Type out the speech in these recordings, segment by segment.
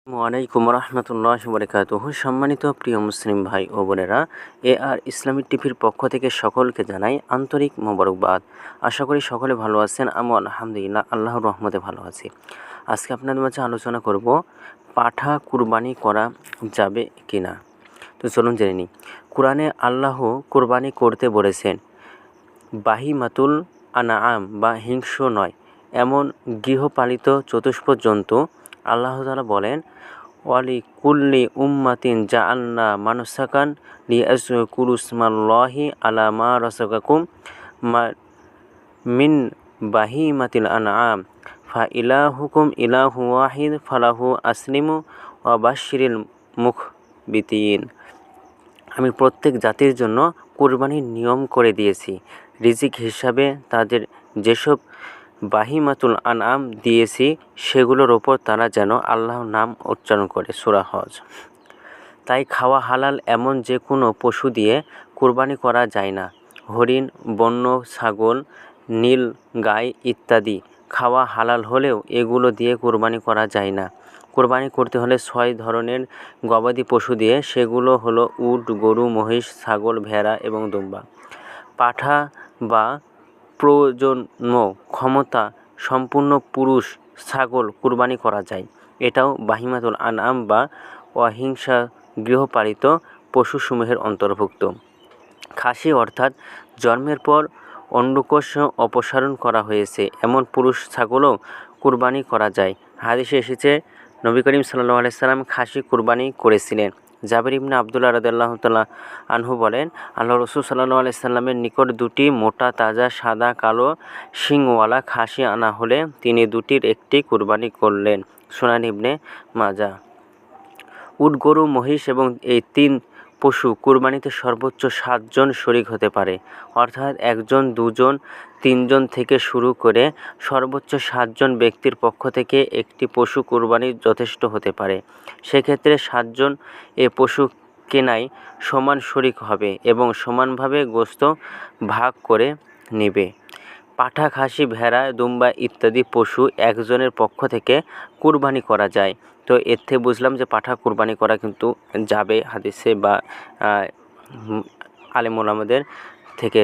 ওয়ালাইকুম রহমতুল্লাহি ওয়া বারাকাতুহু। সম্মানিত প্রিয় মুসলিম ভাই ও বোনেরা, আর ইসলামিক টিভির পক্ষ থেকে সকলকে জানাই আন্তরিক মোবারকবাদ। আশা করি সকলে ভালো আছেন। আমি আলহামদুলিল্লাহ আল্লাহর রহমতে ভালো আছি। আজকে আপনাদের মাঝে আলোচনা করব পাঠা কুরবানি করা যাবে কি না। তো চলুন জেনে নিই। কোরআনে আল্লাহ কুরবানি করতে বলেছেন বাহিমাতুল আনআম বা হিংস্র নয় এমন গৃহপালিত চতুষ্পদ জন্তু। আল্লাহ তাআলা বলেন, ওয়ালি কুল্লি উম্মাতিন জাআলনা মানসাকান লিয়াযকুরু ইসমাল্লাহি আলা মা রাযাকাকুম মিন বাহিমাতিল আনআম ফা ইলাহুকুম ইলাহু ওয়াহিদ ফালাহু আসলিমু ওয়া বাশশিরিল মুখবিতিন। আমি প্রত্যেক জাতির জন্য কুরবানির নিয়ম করে দিয়েছি। রিজিক হিসাবে তাদের যেসব বাহিমাতুল আনআম দিয়েছি সেগুলোর ওপর তারা যেন আল্লাহর নাম উচ্চারণ করে। সূরা হজ। তাই খাওয়া হালাল এমন যে কোনো পশু দিয়ে কুরবানি করা যায় না। হরিণ, বন্য ছাগল, নীল গাই ইত্যাদি খাওয়া হালাল হলেও এগুলো দিয়ে কুরবানি করা যায় না। কুরবানি করতে হলে 6 ধরনের গবাদি পশু দিয়ে, সেগুলো হলো উট, গরু, মহিষ, ছাগল, ভেড়া এবং দুম্বা। পাঠা বা প্রজন্ম ক্ষমতা সম্পূর্ণ পুরুষ ছাগল কুরবানি করা যায়। এটাও বাহিমাতুল আনআম বা অহিংসা গৃহপালিত পশুসমূহের অন্তর্ভুক্ত। খাসি অর্থাৎ জন্মের পর অন্ডকোষ অপসারণ করা হয়েছে এমন পুরুষ ছাগলও কুরবানি করা যায়। হাদিসে এসেছে, নবী করিম সাল্লাল্লাহু আলাইহি সাল্লাম খাসি কুরবানি করেছিলেন। জাবের ইবনে আবদুল্লাহ রাদিয়াল্লাহু তাআলা আনহু বলেন, আল্লাহ রাসূল সাল্লাল্লাহু আলাইহি সাল্লামের নিকট 2টি মোটা তাজা সাদা কালো শিংওয়ালা খাসি আনা হলে তিনি 2টির একটি কুরবানি করলেন। সুনান ইবনে মাজাহ। উট, গরু, মহিষ এবং এই 3 পশু কুরবানিতে সর্বোচ্চ 7 জন শরীক হতে পারে। অর্থাৎ 1 জন, 2 জন, 3 জন থেকে শুরু করে সর্বোচ্চ 7 জন ব্যক্তির পক্ষ থেকে একটি পশু কুরবানি যথেষ্ট হতে পারে। সেক্ষেত্রে 7 জন এ পশু কেনায় সমান শরীক হবে এবং সমানভাবে গোশত ভাগ করে নেবে। পাঠা, খাসি, ভেড়া, দুম্বা ইত্যাদি পশু একজনের পক্ষ থেকে কুরবানি করা যায়। তো এর থেকে বুঝলাম যে পাঠা কুরবানি করা কিন্তু যাবে, হাদিসে বা আলেম ওলামাদের থেকে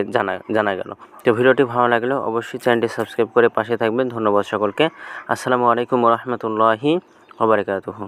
জানা গেল। তো ভিডিওটি ভালো লাগলে অবশ্যই চ্যানেলটি সাবস্ক্রাইব করে পাশে থাকবেন। ধন্যবাদ সকলকে। আসসালামু আলাইকুম ওয়া রাহমাতুল্লাহি ওয়া বারাকাতুহু।